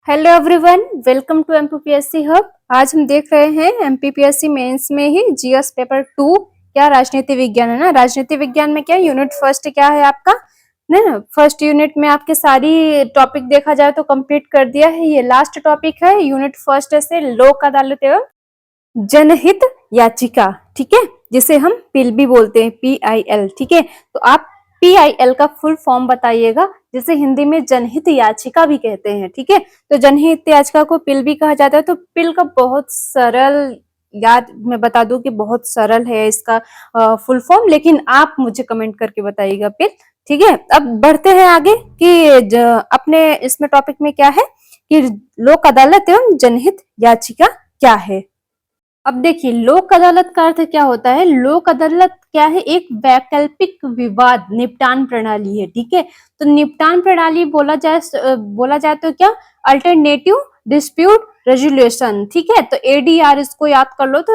Hello everyone, welcome to MPPSC hub. आज हम देख रहे हैं एमपीपीएससी मेंस में ही जीएस पेपर 2 क्या राजनीति विज्ञान है ना। राजनीति विज्ञान में क्या यूनिट फर्स्ट क्या है आपका ना। फर्स्ट यूनिट में आपके सारी टॉपिक देखा जाए तो कंप्लीट कर दिया है। ये लास्ट टॉपिक है यूनिट फर्स्ट से लोक अदालत एवं जनहित याचिका, ठीक है, जिसे हम पिल भी बोलते हैं, PIL। ठीक है, तो आप PIL का फुल फॉर्म बताइएगा, जिसे हिंदी में जनहित याचिका भी कहते हैं। ठीक है, तो जनहित याचिका को पिल भी कहा जाता है। तो पिल का बहुत सरल, याद मैं बता दूं कि बहुत सरल है इसका फुल फॉर्म, लेकिन आप मुझे कमेंट करके बताइएगा पिल। ठीक है, अब बढ़ते हैं आगे कि अपने इसमें टॉपिक में क्या है कि लोक अदालत एवं जनहित याचिका क्या है। अब देखिए, लोक अदालत का अर्थ क्या होता है। लोक अदालत क्या है, एक वैकल्पिक विवाद निपटान प्रणाली है। ठीक है, तो निपटान प्रणाली बोला जाए तो क्या, अल्टरनेटिव डिस्प्यूट रेजोल्यूशन। ठीक है, तो ADR इसको याद कर लो तो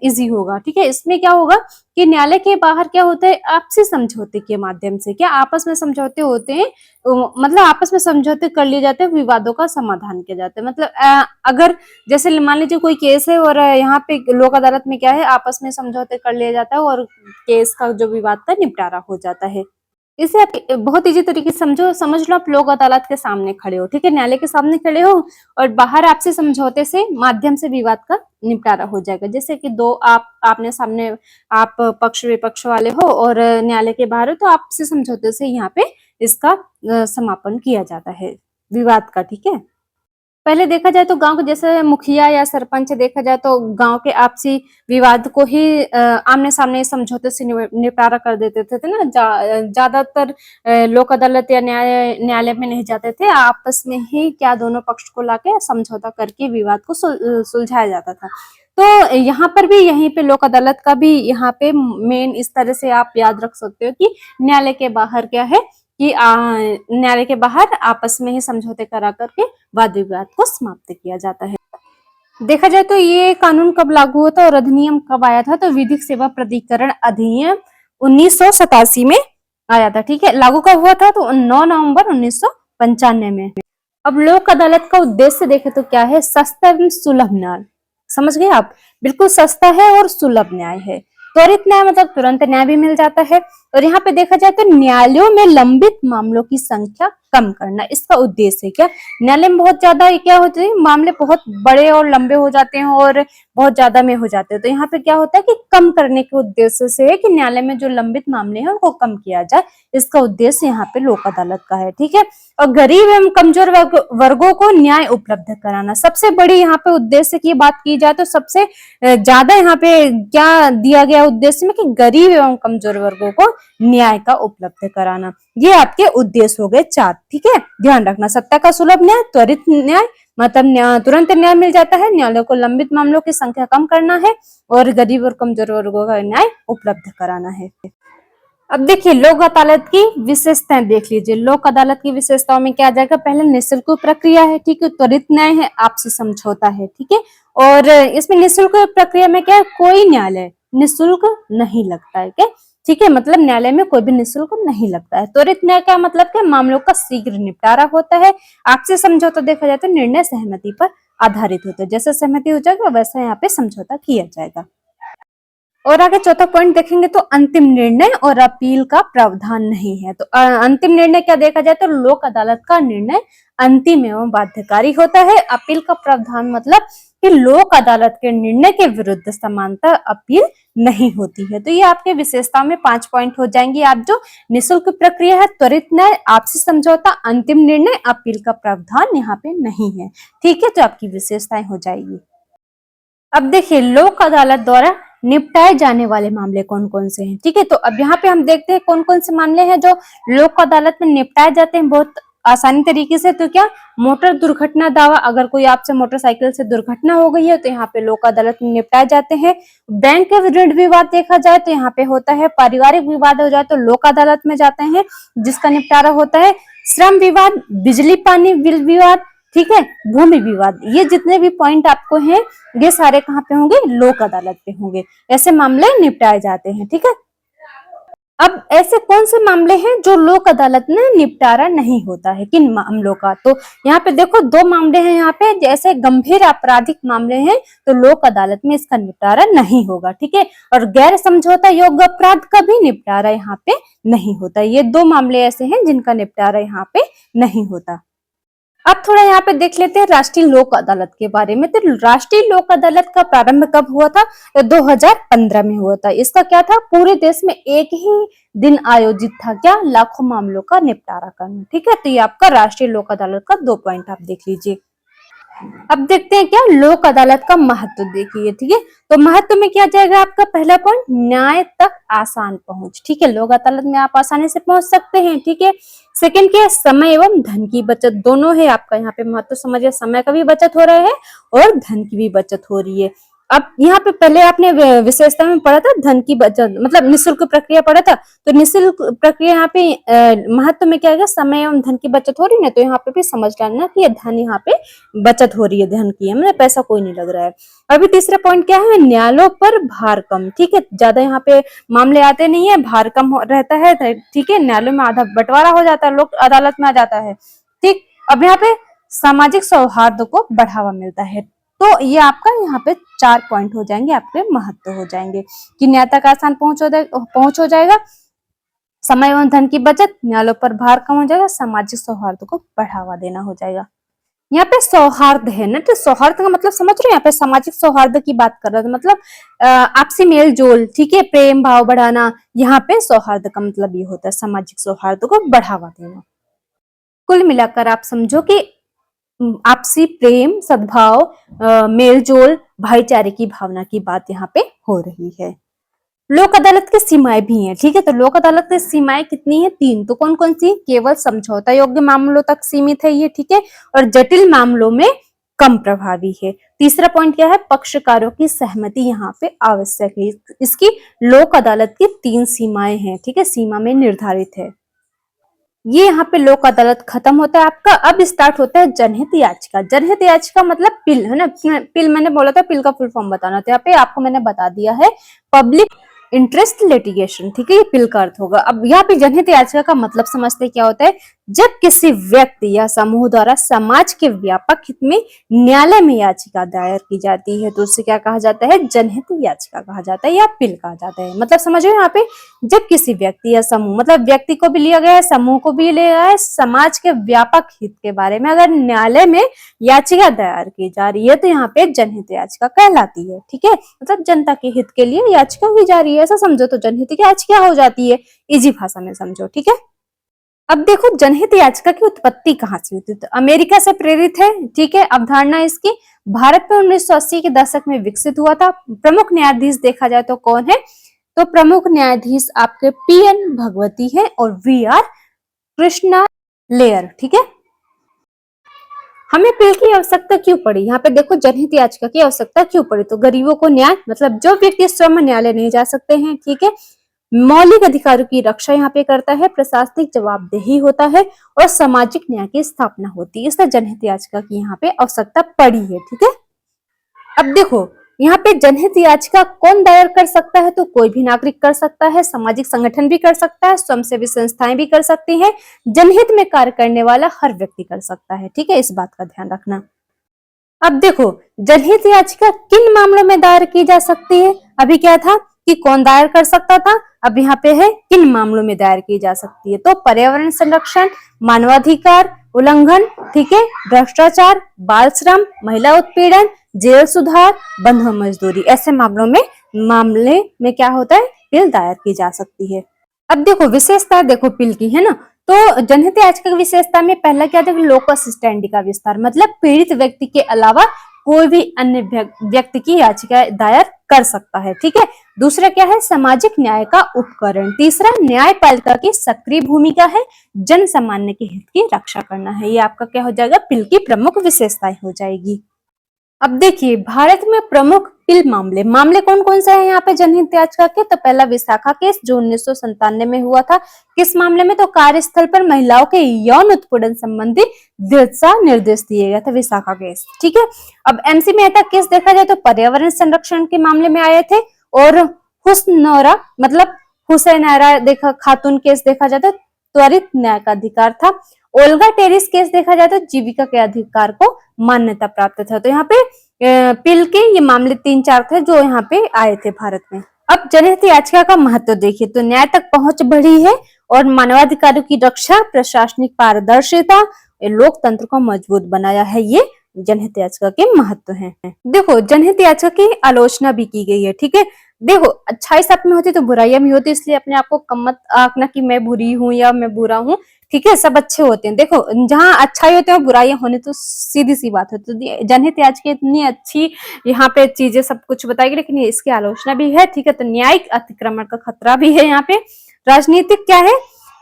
इजी होगा। ठीक है, इसमें क्या होगा कि न्यायालय के बाहर क्या होता है, आपसी समझौते के माध्यम से क्या आपस में समझौते होते हैं, मतलब आपस में समझौते कर लिए जाते हैं, विवादों का समाधान किया जाता है। मतलब अगर जैसे मान लीजिए कोई केस है और यहाँ पे लोक अदालत में क्या है, आपस में समझौते कर लिया जाता है और केस का जो विवाद का निपटारा हो जाता है। इसे आप बहुत इजी तरीके से समझ लो, आप लोक अदालत के सामने खड़े हो। ठीक है, न्यायालय के सामने खड़े हो और बाहर आपसे समझौते से माध्यम से विवाद का निपटारा हो जाएगा। जैसे कि दो आपने सामने, आप पक्ष विपक्ष वाले हो और न्यायालय के बाहर हो, तो आपसे समझौते से यहाँ पे इसका समापन किया जाता है विवाद का। ठीक है, पहले देखा जाए तो गांव के जैसे मुखिया या सरपंच देखा जाए तो गांव के आपसी विवाद को ही आमने सामने समझौते से निपटारा कर देते थे ना। ज्यादातर लोक अदालत या न्यायालय में नहीं जाते थे, आपस में ही क्या दोनों पक्ष को लाके समझौता करके विवाद को सुलझाया जाता था। तो यहाँ पर भी, यहीं पे लोक अदालत का भी यहाँ पे मेन इस तरह से आप याद रख सकते हो कि न्यायालय के बाहर क्या है कि न्यायालय के बाहर आपस में ही समझौते करा करके वाद विवाद को समाप्त किया जाता है। देखा जाए तो ये कानून कब लागू हुआ था और अधिनियम कब आया था, तो विधिक सेवा प्राधिकरण अधिनियम 1987 में आया था। ठीक है, लागू कब हुआ था, तो 9 नवंबर 1995 में। अब लोक अदालत का उद्देश्य देखे तो क्या है, सस्ता एवं सुलभ न्याय। समझ गए आप, बिल्कुल सस्ता है और सुलभ न्याय है। त्वरित न्याय मतलब तुरंत न्याय भी मिल जाता है। और यहाँ पे देखा जाए तो न्यायालयों में लंबित मामलों की संख्या कम करना इसका उद्देश्य है। क्या न्यायालय में बहुत ज्यादा क्या होते हैं, मामले बहुत बड़े और लंबे हो जाते हैं और बहुत ज्यादा में हो जाते हैं। तो यहाँ पे क्या होता है कि कम करने के उद्देश्य से है कि न्यायालय में जो लंबित मामले हैं उनको कम किया जाए, इसका उद्देश्य यहाँ पे लोक अदालत का है। ठीक है, और गरीब एवं कमजोर वर्गों को न्याय उपलब्ध कराना सबसे बड़ी यहाँ पे उद्देश्य की बात की जाए तो सबसे ज्यादा यहाँ पे क्या दिया गया उद्देश्य में कि गरीब एवं कमजोर वर्गों को न्याय का उपलब्ध कराना। ये आपके उद्देश्य हो गए 4। ठीक है, ध्यान रखना, सत्ता का सुलभ न्याय, त्वरित न्याय मतलब तुरंत न्याय मिल जाता है, न्यायालयों को लंबित मामलों की संख्या कम करना है और गरीब और कमजोर वर्गों का न्याय उपलब्ध कराना है। अब देखिए, लोक अदालत की विशेषताएं देख लीजिए। लोक अदालत की विशेषताओं में क्या आ जाएगा, पहले निःशुल्क प्रक्रिया है। ठीक है, त्वरित न्याय है, आपसी समझौता है। ठीक है, और इसमें निःशुल्क प्रक्रिया में क्या है, कोई न्यायालय निःशुल्क नहीं लगता है। क्या, ठीक है, मतलब न्यायालय में कोई भी निःशुल्क नहीं लगता है। त्वरित न्याय का मतलब क्या, मामलों का शीघ्र निपटारा होता है। आपसी समझौता देखा जाए तो निर्णय सहमति पर आधारित होता है, जैसे सहमति हो जाएगा वैसा यहाँ पे समझौता किया जाएगा। और आगे चौथा पॉइंट देखेंगे तो अंतिम निर्णय और अपील का प्रावधान नहीं है। तो अंतिम निर्णय क्या देखा जाए तो लोक अदालत का निर्णय अंतिम एवं बाध्यकारी होता है। अपील का प्रावधान मतलब कि लोक अदालत के निर्णय के विरुद्ध समांतर अपील नहीं होती है। तो ये आपके विशेषता में 5 पॉइंट हो जाएंगे। आप जो निःशुल्क प्रक्रिया है, त्वरित न्याय, आपसी समझौता, अंतिम निर्णय, अपील का प्रावधान यहाँ पे नहीं है। ठीक है, तो आपकी विशेषताएं हो जाएगी। अब देखिए, लोक अदालत द्वारा निपटाए जाने वाले मामले कौन कौन से हैं। ठीक है, तो अब यहाँ पे हम देखते हैं कौन कौन से मामले हैं जो लोक अदालत में निपटाए जाते हैं बहुत आसानी तरीके से। तो क्या, मोटर दुर्घटना दावा, अगर कोई आपसे मोटरसाइकिल से दुर्घटना हो गई है तो यहाँ पे लोक अदालत में निपटाए जाते हैं। बैंक ऋण विवाद देखा जाए तो यहाँ पे होता है। पारिवारिक विवाद हो जाए तो लोक अदालत में जाते हैं, जिसका निपटारा होता है। श्रम विवाद, बिजली पानी बिल विवाद, ठीक है, भूमि विवाद, ये जितने भी पॉइंट आपको हैं ये सारे कहाँ पे होंगे, लोक अदालत पे होंगे। ऐसे मामले निपटाए जाते हैं। ठीक है, अब ऐसे कौन से मामले हैं जो लोक अदालत में निपटारा नहीं होता है, किन मामलों का? तो यहाँ पे देखो दो मामले हैं यहाँ पे, जैसे गंभीर आपराधिक मामले हैं तो लोक अदालत में इसका निपटारा नहीं होगा, ठीक है। और गैर समझौता योग्य अपराध का भी निपटारा यहाँ पे नहीं होता। ये दो मामले ऐसे हैं जिनका निपटारा यहाँ पे नहीं होता। अब थोड़ा यहाँ पे देख लेते हैं राष्ट्रीय लोक अदालत के बारे में। तो राष्ट्रीय लोक अदालत का प्रारंभ कब हुआ था? तो 2015 में हुआ था। इसका क्या था? पूरे देश में एक ही दिन आयोजित था, क्या? लाखों मामलों का निपटारा करना, ठीक है। तो ये आपका राष्ट्रीय लोक अदालत का 2 पॉइंट आप देख लीजिए। अब देखते हैं क्या लोक अदालत का महत्व देखिए, ठीक है। तो महत्व में क्या जाएगा आपका? पहला पॉइंट, न्याय तक आसान पहुंच, ठीक है। लोक अदालत में आप आसानी से पहुंच सकते हैं, ठीक है। सेकंड क्या है? समय एवं धन की बचत, दोनों है आपका यहाँ पे महत्व समझिए। समय का भी बचत हो रहा है और धन की भी बचत हो रही है। अब यहाँ पे पहले आपने विशेषता में पढ़ा था धन की बचत, मतलब निःशुल्क प्रक्रिया पढ़ा था। तो निःशुल्क प्रक्रिया यहाँ पे महत्व में क्या है? समय एवं धन की बचत हो रही है ना, तो यहाँ पे भी समझ लेना कि ये धन यहाँ पे बचत हो रही है, धन की, मतलब पैसा कोई नहीं लग रहा है। अभी तीसरा पॉइंट क्या है? न्यायालयों पर भार कम, ठीक है। ज्यादा यहाँ पे मामले आते नहीं है, भार कम रहता है, ठीक है। न्यायालयों में आधा बंटवारा हो जाता है, लोक अदालत में आ जाता है, ठीक। अब यहाँ पे सामाजिक सौहार्द को बढ़ावा मिलता है। तो ये आपका यहाँ पे 4 पॉइंट हो जाएंगे, आपके महत्व हो जाएंगे कि न्याय तक आसान पहुंच हो जाएगा, समय एवं धन की बचत, न्यायालयों पर भार कम हो जाएगा, सामाजिक सौहार्द को बढ़ावा देना हो जाएगा। यहाँ पे सौहार्द है ना, तो सौहार्द का मतलब समझ रहे हैं? यहाँ पे सामाजिक सौहार्द की बात कर रहे हैं, मतलब आपसी मेल जोल, ठीक है, प्रेम भाव बढ़ाना। यहाँ पे सौहार्द का मतलब ये होता है सामाजिक सौहार्द को बढ़ावा देना। कुल मिलाकर आप समझो कि आपसी प्रेम, सद्भाव, मेलजोल, भाईचारे की भावना की बात यहाँ पे हो रही है। लोक अदालत की सीमाएं भी हैं, ठीक है। तो लोक अदालत की सीमाएं कितनी है? 3। तो कौन कौन सी? केवल समझौता योग्य मामलों तक सीमित है ये, ठीक है। और जटिल मामलों में कम प्रभावी है। तीसरा पॉइंट क्या है? पक्षकारों की सहमति यहाँ पे आवश्यक है। इसकी लोक अदालत की 3 सीमाएं हैं, ठीक है, सीमा में निर्धारित है। ये यहाँ पे लोक अदालत खत्म होता है आपका। अब स्टार्ट होता है जनहित याचिका। जनहित याचिका मतलब पिल, है ना। पिल मैंने बोला था, पिल का फुल फॉर्म बताना था, यहाँ पे आपको मैंने बता दिया है, पब्लिक इंटरेस्ट लिटिगेशन, ठीक है, ये पिल का अर्थ होगा। अब यहाँ पे जनहित याचिका का मतलब समझते क्या होता है? जब किसी व्यक्ति या समूह द्वारा समाज के व्यापक हित में न्यायालय में याचिका दायर की जाती है तो उसे क्या कहा जाता है? जनहित याचिका कहा जाता है या पिल कहा जाता है। मतलब समझो यहाँ पे, जब किसी व्यक्ति या समूह, मतलब व्यक्ति को भी लिया गया है, समूह को भी लिया गया है, समाज के व्यापक हित के बारे में अगर न्यायालय में याचिका दायर की जा रही है तो यहाँ पे जनहित याचिका कहलाती है, ठीक है। मतलब जनता के हित के लिए याचिका की जा रही है, ऐसा समझो तो जनहित याचिका हो जाती है। इजी भाषा में समझो, ठीक है। अब देखो जनहित याचिका की उत्पत्ति कहाँ से हुई थी? तो अमेरिका से प्रेरित है, ठीक है, अवधारणा इसकी। भारत में 1980 के दशक में विकसित हुआ था। प्रमुख न्यायाधीश देखा जाए तो कौन है? तो प्रमुख न्यायाधीश आपके पीएन भगवती है और वीआर कृष्णा लेयर, ठीक है। हमें पिल की आवश्यकता क्यों पड़ी? यहाँ पे देखो जनहित याचिका की आवश्यकता क्यों पड़ी? तो गरीबों को न्याय, मतलब जो व्यक्ति स्वयं न्यायालय नहीं जा सकते हैं, ठीक है, मौलिक अधिकारों की रक्षा यहाँ पे करता है, प्रशासनिक जवाबदेही होता है और सामाजिक न्याय की स्थापना होती है। इसलिए जनहित याचिका की यहाँ पे आवश्यकता पड़ी है, ठीक है। अब देखो यहाँ पे जनहित याचिका कौन दायर कर सकता है? तो कोई भी नागरिक कर सकता है, सामाजिक संगठन भी कर सकता है, स्वयंसेवी संस्थाएं भी कर सकती हैं, जनहित में कार्य करने वाला हर व्यक्ति कर सकता है, ठीक है, इस बात का ध्यान रखना। अब देखो जनहित याचिका किन मामलों में दायर की जा सकती है? अभी क्या था कि कौन दायर कर सकता था, अब यहाँ पे है किन मामलों में दायर की जा सकती है। तो पर्यावरण संरक्षण, मानवाधिकार उल्लंघन, ठीक है, भ्रष्टाचार, बाल श्रम, महिला उत्पीड़न, जेल सुधार, बंधुआ मजदूरी, ऐसे मामले में क्या होता है? पिल दायर की जा सकती है। अब देखो विशेषता देखो पिल की, है ना। तो जनहित याचिका की विशेषता में पहला क्या था? लोकस स्टैंडी का विस्तार, मतलब पीड़ित व्यक्ति के अलावा कोई भी अन्य व्यक्ति की याचिका दायर कर सकता है, ठीक है। दूसरा क्या है? सामाजिक न्याय का उपकरण। तीसरा न्यायपालिका की सक्रिय भूमिका है, जन सामान्य के हित की रक्षा करना है। ये आपका क्या हो जाएगा? पिल की प्रमुख विशेषताएं हो जाएगी। अब देखिए भारत में प्रमुख पिल मामले कौन कौन से हैं यहाँ पे जनहित याचिका के? तो पहला विशाखा केस जो 1997 में हुआ था। किस मामले में? तो कार्यस्थल पर महिलाओं के यौन उत्पीड़न संबंधी दिशा निर्देश दिए गए थे, विशाखा केस, ठीक है। अब एमसी मेहता केस देखा जाए तो पर्यावरण संरक्षण के मामले में आए थे और हुस्नौरा, मतलब हुसैन देखा खातून केस देखा जाए तो त्वरित न्याय का अधिकार था। ओल्गा टेरिस केस देखा जाए तो जीविका के अधिकार को मान्यता प्राप्त था। तो यहाँ पे पिल के ये मामले 3-4 थे जो यहाँ पे आए थे भारत में। अब जनहित याचिका का महत्व देखिए तो न्याय तक पहुंच बढ़ी है और मानवाधिकारों की रक्षा, प्रशासनिक पारदर्शिता, लोकतंत्र को मजबूत बनाया है। ये जनहित याचिका के महत्व हैं। देखो जनहित याचिका की आलोचना भी की गई है, ठीक है। देखो अच्छाई सब में होती तो बुराइयां भी होती, इसलिए अपने आप को कम मत आंकना कि मैं बुरी हूँ या मैं बुरा हूँ, ठीक है। सब अच्छे होते हैं। देखो जहाँ अच्छाई होते हैं बुराइयां होने तो सीधी सी बात है। तो जनहित याचिका इतनी अच्छी यहाँ पे चीजें सब कुछ बताएगी, लेकिन इसकी आलोचना भी है, ठीक है। तो न्यायिक अतिक्रमण का खतरा भी है यहाँ पे। राजनीतिक क्या है,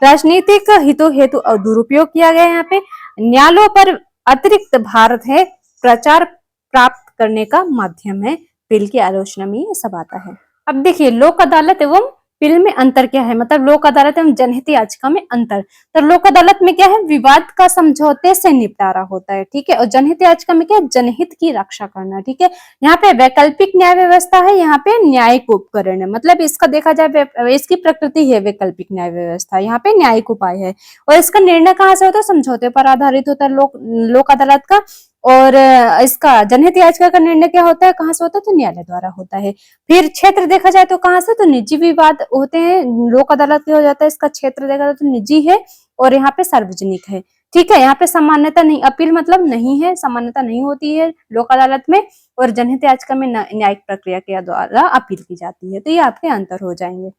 राजनीतिक हितों हेतु दुरुपयोग किया गया यहाँ पे। न्यायालयों पर अतिरिक्त भारत है, प्रचार प्राप्त करने का माध्यम है। बिल की आलोचना में ये सब आता है। अब देखिए लोक अदालत एवं बिल में अंतर क्या है, मतलब लोक अदालत एवं जनहित याचिका में अंतर। तो लोक अदालत में क्या है, विवाद का समझौते से निपटारा होता है, ठीक है। और जनहित याचिका में क्या है, जनहित की रक्षा करना, ठीक है। यहाँ पे वैकल्पिक न्याय व्यवस्था है, यहाँ पे न्यायिक उपकरण है। मतलब इसका देखा जाए इसकी प्रकृति है वैकल्पिक न्याय व्यवस्था, यहाँ पे न्यायिक उपाय है। और इसका निर्णय कहाँ से होता है, समझौते पर आधारित होता है लोक अदालत का। और इसका जनहित याचिका का निर्णय क्या होता है, कहाँ से होता है, तो न्यायालय द्वारा होता है। फिर क्षेत्र देखा जाए तो कहाँ से, तो निजी विवाद होते हैं, लोक अदालत में हो जाता है। इसका क्षेत्र देखा जाए तो निजी है और यहाँ पे सार्वजनिक है, ठीक है। यहाँ पे सामान्यता नहीं, अपील मतलब नहीं है, सामान्यता नहीं होती है लोक अदालत में। और जनहित याचिका में न्यायिक प्रक्रिया के द्वारा अपील की जाती है। तो ये आपके अंतर हो जाएंगे।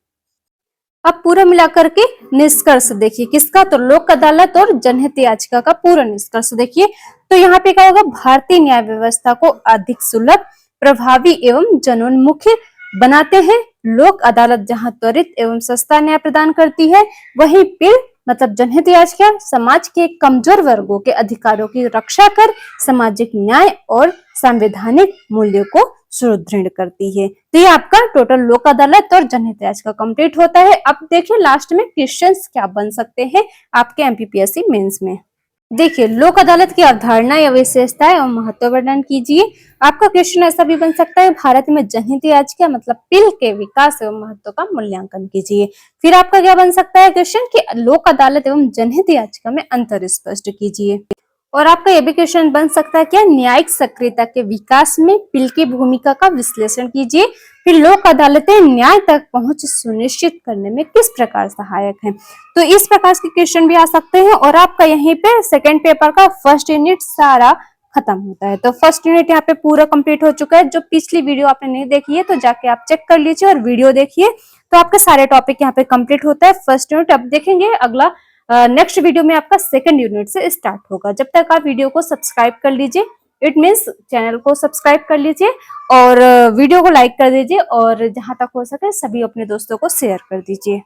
अब पूरा मिलाकर के निष्कर्ष देखिए किसका, तो लोक अदालत और जनहित याचिका का पूरा निष्कर्ष देखिए। तो यहाँ पे क्या होगा, भारतीय न्याय व्यवस्था को अधिक सुलभ, प्रभावी एवं जनोन्मुखी बनाते हैं। लोक अदालत जहां त्वरित एवं सस्ता न्याय प्रदान करती है, वहीं पिल मतलब जनहित याचिका समाज के कमजोर वर्गों के अधिकारों की रक्षा कर सामाजिक न्याय और संवैधानिक मूल्यों को सुदृढ़ करती है। तो ये आपका टोटल लोक अदालत और जनहित याचिका कंप्लीट होता है। अब देखिए लास्ट में क्वेश्चंस क्या बन सकते हैं आपके एमपीपीएससी मेंस में। देखिए लोक अदालत की अवधारणा या विशेषताएं और महत्व वर्णन कीजिए। आपका क्वेश्चन ऐसा भी बन सकता है, भारत में जनहित याचिका मतलब पिल के विकास एवं महत्व का मूल्यांकन कीजिए। फिर आपका क्या बन सकता है क्वेश्चन कि लोक अदालत एवं जनहित याचिका में अंतर स्पष्ट कीजिए। और आपका यह भी क्वेश्चन बन सकता है क्या, न्यायिक सक्रियता के विकास में पिल की भूमिका का विश्लेषण कीजिए। फिर लोक अदालतें न्याय तक पहुंच सुनिश्चित करने में किस प्रकार सहायक हैं। तो इस प्रकार के क्वेश्चन भी आ सकते हैं। और आपका यहीं पे सेकंड पेपर का फर्स्ट यूनिट सारा खत्म होता है। तो फर्स्ट यूनिट यहाँ पे पूरा कंप्लीट हो चुका है। जो पिछली वीडियो आपने नहीं देखी है तो जाके आप चेक कर लीजिए और वीडियो देखिए, तो आपके सारे टॉपिक यहाँ पे कंप्लीट होता है फर्स्ट यूनिट। अब देखेंगे अगला नेक्स्ट वीडियो में आपका सेकंड यूनिट से स्टार्ट होगा। जब तक आप वीडियो को सब्सक्राइब कर लीजिए, इट मीन्स चैनल को सब्सक्राइब कर लीजिए और वीडियो को लाइक कर दीजिए और जहां तक हो सके सभी अपने दोस्तों को शेयर कर दीजिए।